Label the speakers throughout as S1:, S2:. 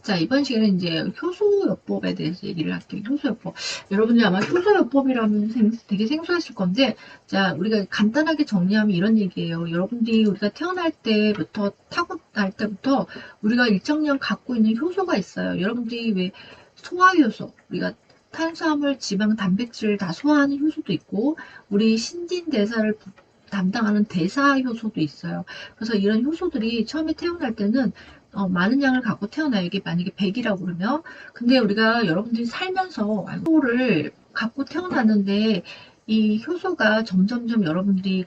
S1: 자, 이번 시간에 이제 효소요법에 대해서 얘기를 할게요. 효소요법. 여러분들 아마 효소요법이라면 되게 생소하실 건데, 자, 우리가 간단하게 정리하면 이런 얘기예요. 여러분들이 우리가 태어날 때부터, 타고날 때부터 우리가 일정량 갖고 있는 효소가 있어요. 여러분들이 왜 소화효소, 우리가 탄수화물, 지방, 단백질을 다 소화하는 효소도 있고, 우리 신진대사를 담당하는 대사효소도 있어요. 그래서 이런 효소들이 처음에 태어날 때는 많은 양을 갖고 태어나요. 이게 만약에 100이라고 그러면. 근데 우리가 여러분들이 살면서 효소를 갖고 태어났는데 이 효소가 점점점 여러분들이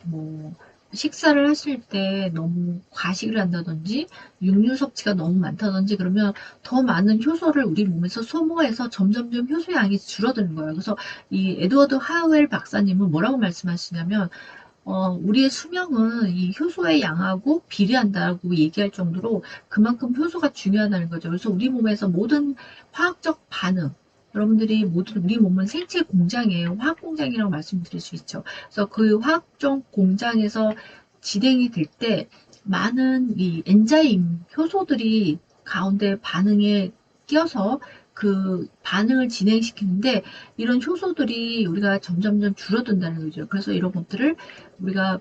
S1: 뭐 식사를 하실 때 너무 과식을 한다든지 육류 섭취가 너무 많다든지 그러면 더 많은 효소를 우리 몸에서 소모해서 점점점 효소 양이 줄어드는 거예요. 그래서 이 에드워드 하웰 박사님은 뭐라고 말씀하시냐면 우리의 수명은 이 효소의 양하고 비례한다고 얘기할 정도로 그만큼 효소가 중요하다는 거죠. 그래서 우리 몸에서 모든 화학적 반응, 여러분들이 모든 우리 몸은 생체 공장이에요. 화학 공장이라고 말씀드릴 수 있죠. 그래서 그 화학적 공장에서 진행이 될 때 많은 이 엔자임 효소들이 가운데 반응에 끼어서 그 반응을 진행시키는데 이런 효소들이 우리가 점점점 줄어든다는 거죠. 그래서 이런 것들을 우리가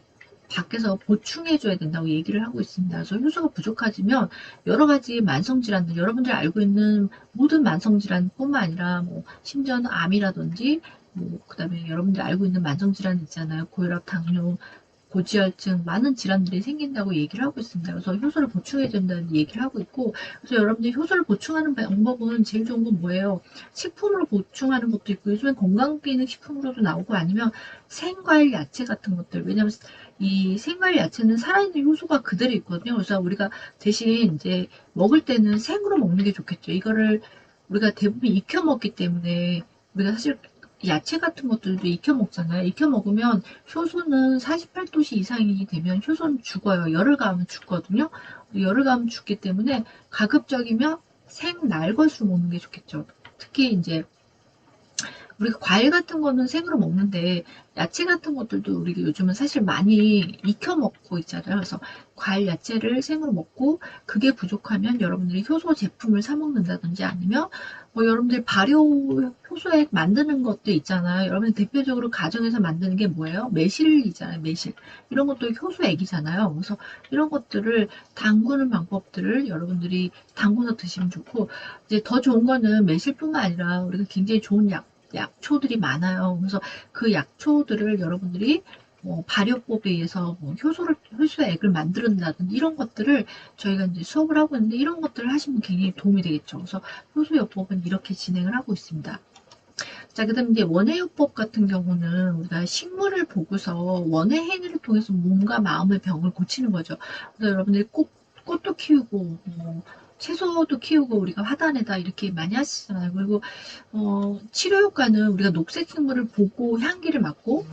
S1: 밖에서 보충해줘야 된다고 얘기를 하고 있습니다. 그래서 효소가 부족해지면 여러 가지 만성질환들, 여러분들이 알고 있는 모든 만성질환뿐만 아니라 뭐 심지어는 암이라든지 뭐 그다음에 여러분들이 알고 있는 만성질환 있잖아요. 고혈압, 당뇨, 고지혈증 많은 질환들이 생긴다고 얘기를 하고 있습니다. 그래서 효소를 보충해야 된다는 얘기를 하고 있고 그래서 여러분들이 효소를 보충하는 방법은 제일 좋은 건 뭐예요? 식품으로 보충하는 것도 있고 요즘엔 건강기능식품으로도 나오고 아니면 생과일 야채 같은 것들 왜냐면 이 생과일 야채는 살아있는 효소가 그대로 있거든요. 그래서 우리가 대신 이제 먹을 때는 생으로 먹는 게 좋겠죠. 이거를 우리가 대부분 익혀 먹기 때문에 우리가 사실 야채 같은 것들도 익혀 먹잖아요. 익혀 먹으면 효소는 48도씨 이상이 되면 효소는 죽어요. 열을 가하면 죽거든요. 열을 가하면 죽기 때문에 가급적이면 생 날것으로 먹는 게 좋겠죠. 특히 이제 우리가 과일 같은 거는 생으로 먹는데 야채 같은 것들도 우리가 요즘은 사실 많이 익혀 먹고 있잖아요. 그래서 과일, 야채를 생으로 먹고 그게 부족하면 여러분들이 효소 제품을 사 먹는다든지 아니면 뭐 여러분들 발효 효소액 만드는 것도 있잖아요. 여러분 대표적으로 가정에서 만드는 게 뭐예요? 매실이잖아요. 매실. 이런 것도 효소액이잖아요. 그래서 이런 것들을 담그는 방법들을 여러분들이 담궈서 드시면 좋고 이제 더 좋은 거는 매실뿐만 아니라 우리가 굉장히 좋은 약초들이 많아요. 그래서 그 약초들을 여러분들이 발효법에 의해서 뭐 효소액을 만든다든지 이런 것들을 저희가 이제 수업을 하고 있는데 이런 것들을 하시면 굉장히 도움이 되겠죠. 그래서 효소요법은 이렇게 진행을 하고 있습니다. 자, 그 다음에 이제 원해요법 같은 경우는 우리가 식물을 보고서 원해 행위를 통해서 몸과 마음의 병을 고치는 거죠. 그래서 여러분들이 꽃도 키우고, 채소도 키우고 우리가 화단에다 이렇게 많이 하시잖아요. 그리고 치료 효과는 우리가 녹색 식물을 보고 향기를 맡고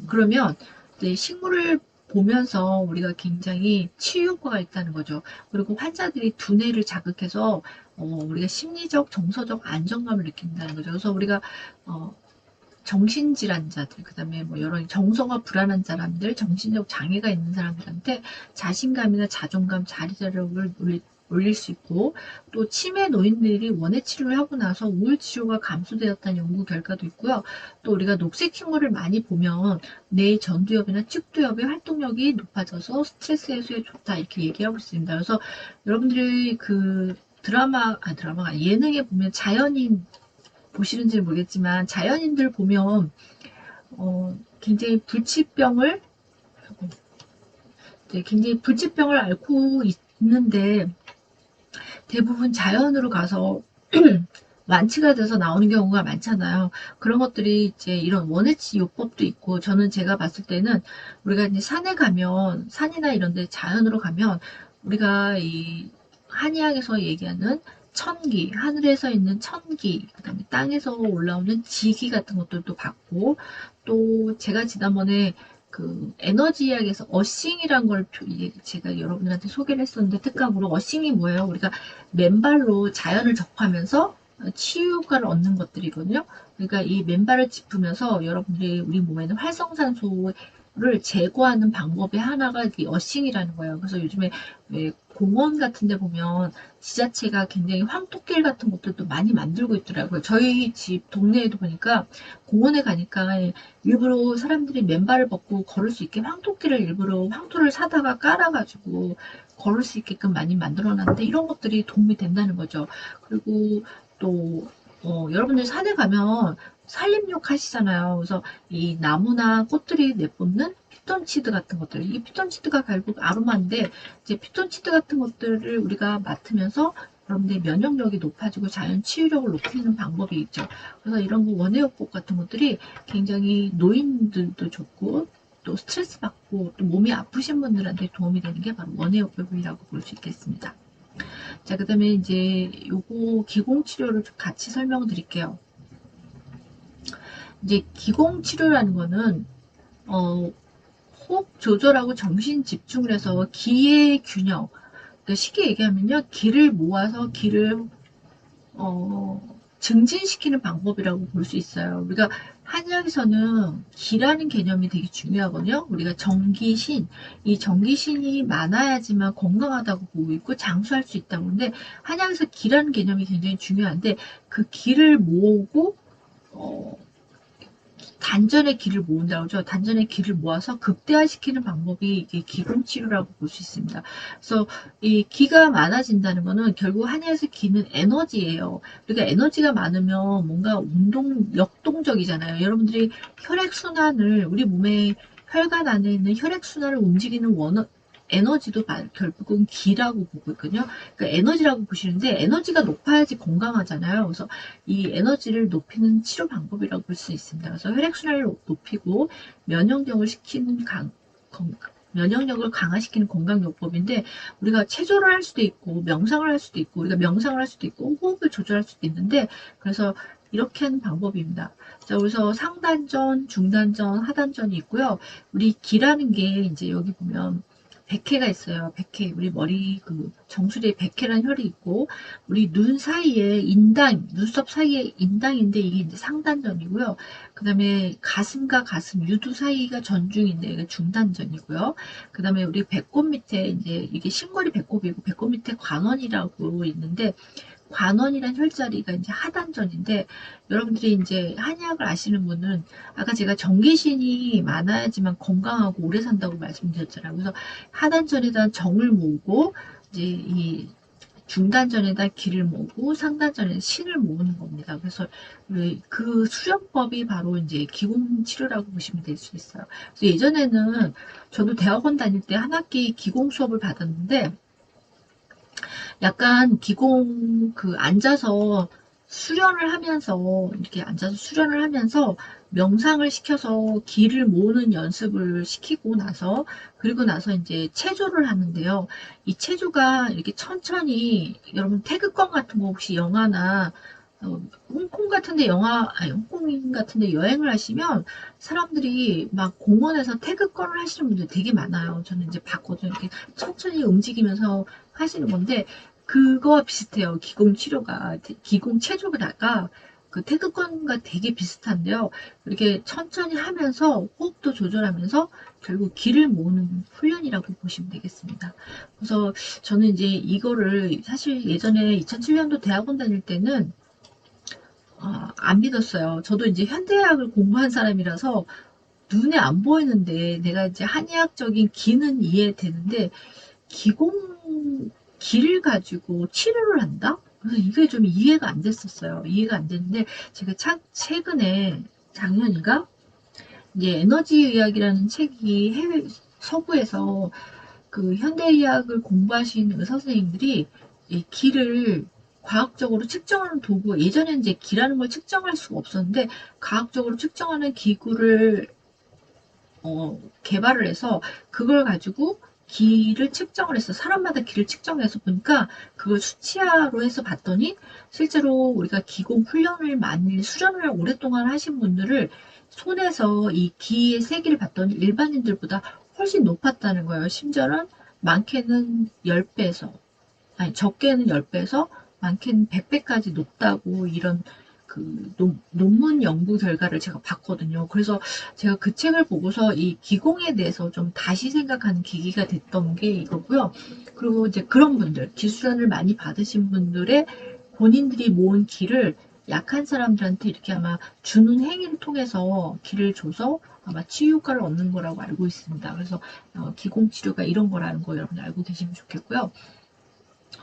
S1: 그러면 이제 식물을 보면서 우리가 굉장히 치유 효과가 있다는 거죠. 그리고 환자들이 두뇌를 자극해서 우리가 심리적, 정서적 안정감을 느낀다는 거죠. 그래서 우리가 어, 정신질환자들, 그 다음에 뭐 여러 정서가 불안한 사람들, 정신적 장애가 있는 사람들한테 자신감이나 자존감, 자리자력을 올릴 수 있고, 또 치매 노인들이 원해 치료를 하고 나서 우울 치료가 감소되었다는 연구 결과도 있고요. 또 우리가 녹색 식물을 많이 보면 뇌 전두엽이나 측두엽의 활동력이 높아져서 스트레스 해소에 좋다 이렇게 얘기하고 있습니다. 그래서 여러분들이 그 드라마가 아니라 예능에 보면 자연인 보시는지 모르겠지만 자연인들 보면 굉장히 불치병을 앓고 있는데 대부분 자연으로 가서 완치가 돼서 나오는 경우가 많잖아요. 그런 것들이 이제 이런 원해치 요법도 있고 저는 제가 봤을 때는 우리가 이제 산에 가면 산이나 이런 데 자연으로 가면 우리가 이 한의학에서 얘기하는 천기, 하늘에서 있는 천기, 그다음에 땅에서 올라오는 지기 같은 것들도 봤고 또 제가 지난번에 그 에너지 이야기에서 어싱이란 걸 제가 여러분들한테 소개를 했었는데 특강으로 어싱이 뭐예요? 우리가 맨발로 자연을 접하면서 치유 효과를 얻는 것들이거든요. 그러니까 이 맨발을 짚으면서 여러분들이 우리 몸에는 활성산소를 제거하는 방법의 하나가 이 어싱이라는 거예요. 그래서 요즘에 왜 공원 같은 데 보면 지자체가 굉장히 황토길 같은 것들도 많이 만들고 있더라고요. 저희 집 동네에도 보니까 공원에 가니까 일부러 사람들이 맨발을 벗고 걸을 수 있게 황토길을 일부러 황토를 사다가 깔아가지고 걸을 수 있게끔 많이 만들어 놨는데 이런 것들이 도움이 된다는 거죠. 그리고 또 여러분들 산에 가면 산림욕 하시잖아요. 그래서 이 나무나 꽃들이 내뿜는 피톤치드 같은 것들, 이 피톤치드가 결국 아로마인데 이제 피톤치드 같은 것들을 우리가 맡으면서 여러분들의 면역력이 높아지고 자연 치유력을 높이는 방법이 있죠. 그래서 이런 거 원예요법 같은 것들이 굉장히 노인들도 좋고 또 스트레스 받고 또 몸이 아프신 분들한테 도움이 되는 게 바로 원예요법이라고 볼 수 있겠습니다. 자, 그 다음에 이제 요거 기공치료를 좀 같이 설명드릴게요. 이제 기공치료라는 거는 호흡 조절하고 정신 집중을 해서 기의 균형, 그러니까 쉽게 얘기하면요, 기를 모아서 기를 증진시키는 방법이라고 볼 수 있어요. 우리가 한의학에서는 기라는 개념이 되게 중요하거든요. 우리가 정기신, 이 정기신이 많아야지만 건강하다고 보고 있고 장수할 수 있다고 하는데 한의학에서 기라는 개념이 굉장히 중요한데 그 기를 모으고 어, 단전의 기를 모은다고 하죠. 단전의 기를 모아서 극대화시키는 방법이 이게 기공치료라고 볼 수 있습니다. 그래서 이 기가 많아진다는 거는 결국 한의에서 기는 에너지예요. 그러니까 에너지가 많으면 뭔가 역동적이잖아요. 여러분들이 혈액순환을, 우리 몸의 혈관 안에 있는 혈액순환을 움직이는 에너지도 결국은 기라고 보고 있거든요. 그러니까 에너지라고 보시는데 에너지가 높아야지 건강하잖아요. 그래서 이 에너지를 높이는 치료 방법이라고 볼 수 있습니다. 그래서 혈액순환을 높이고 면역력을 시키는 면역력을 강화시키는 건강요법인데 우리가 체조를 할 수도 있고 명상을 할 수도 있고 우리가 명상을 할 수도 있고 호흡을 조절할 수도 있는데 그래서 이렇게 하는 방법입니다. 자, 그래서 상단전, 중단전, 하단전이 있고요. 우리 기라는 게 이제 여기 보면 백회가 있어요. 백회. 우리 머리 그 정수리에 백회라는 혈이 있고 우리 눈 사이에 눈썹 사이에 인당인데 이게 이제 상단전이고요. 그 다음에 가슴과 가슴, 유두 사이가 전중인데 이게 중단전이고요. 그 다음에 우리 배꼽 밑에 이제 이게 심골이 배꼽이고 배꼽 밑에 관원이라고 있는데 관원이란 혈자리가 이제 하단전인데 여러분들이 이제 한의학을 아시는 분은 아까 제가 정기신이 많아야지만 건강하고 오래 산다고 말씀드렸잖아요. 그래서 하단전에다 정을 모으고 이제 이 중단전에다 기를 모으고 상단전에 신을 모으는 겁니다. 그래서 그 수련법이 바로 이제 기공치료라고 보시면 될 수 있어요. 그래서 예전에는 저도 대학원 다닐 때 한 학기 기공 수업을 받았는데 약간 기공 앉아서 수련을 하면서 이렇게 앉아서 수련을 하면서 명상을 시켜서 기를 모으는 연습을 시키고 나서 그리고 나서 이제 체조를 하는데요. 이 체조가 이렇게 천천히 여러분 태극권 같은 거 혹시 영화나 홍콩 같은데 홍콩 같은데 여행을 하시면 사람들이 막 공원에서 태극권을 하시는 분들 되게 많아요. 저는 이제 봤거든요. 이렇게 천천히 움직이면서 하시는 건데 그거와 비슷해요. 기공 치료가 기공 체조가 그 태극권과 되게 비슷한데요. 이렇게 천천히 하면서 호흡도 조절하면서 결국 기를 모으는 훈련이라고 보시면 되겠습니다. 그래서 저는 이제 이거를 사실 예전에 2007년도 대학원 다닐 때는 안 믿었어요. 저도 이제 현대의학을 공부한 사람이라서 눈에 안 보이는데 내가 이제 한의학적인 기는 이해되는데 기공 기를 가지고 치료를 한다? 그래서 이게 좀 이해가 안 됐었어요. 이해가 안 됐는데 제가 최근에 작년인가 이제 에너지의학이라는 책이 해외 서구에서 그 현대의학을 공부하시는 의사 선생님들이 이 기를 과학적으로 측정하는 도구, 예전에는 이제 기라는 걸 측정할 수가 없었는데 과학적으로 측정하는 기구를 개발을 해서 그걸 가지고 기를 측정을 해서 사람마다 기를 측정해서 보니까 그걸 수치화로 해서 봤더니 실제로 우리가 기공 훈련을 많이 수련을 오랫동안 하신 분들을 손에서 이 기의 세기를 봤더니 일반인들보다 훨씬 높았다는 거예요. 심지어는 많게는 10배에서 아니 적게는 10배에서 많게는 100배까지 높다고 이런 그 논문 연구 결과를 제가 봤거든요. 그래서 제가 그 책을 보고서 이 기공에 대해서 좀 다시 생각하는 계기가 됐던 게 이거고요. 그리고 이제 그런 분들, 기술전을 많이 받으신 분들의 본인들이 모은 기를 약한 사람들한테 이렇게 아마 주는 행위를 통해서 기를 줘서 아마 치유 효과를 얻는 거라고 알고 있습니다. 그래서 기공치료가 이런 거라는 거 여러분 알고 계시면 좋겠고요.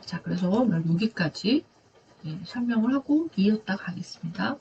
S1: 자, 그래서 오늘 여기까지 설명을 하고 이었다 가겠습니다.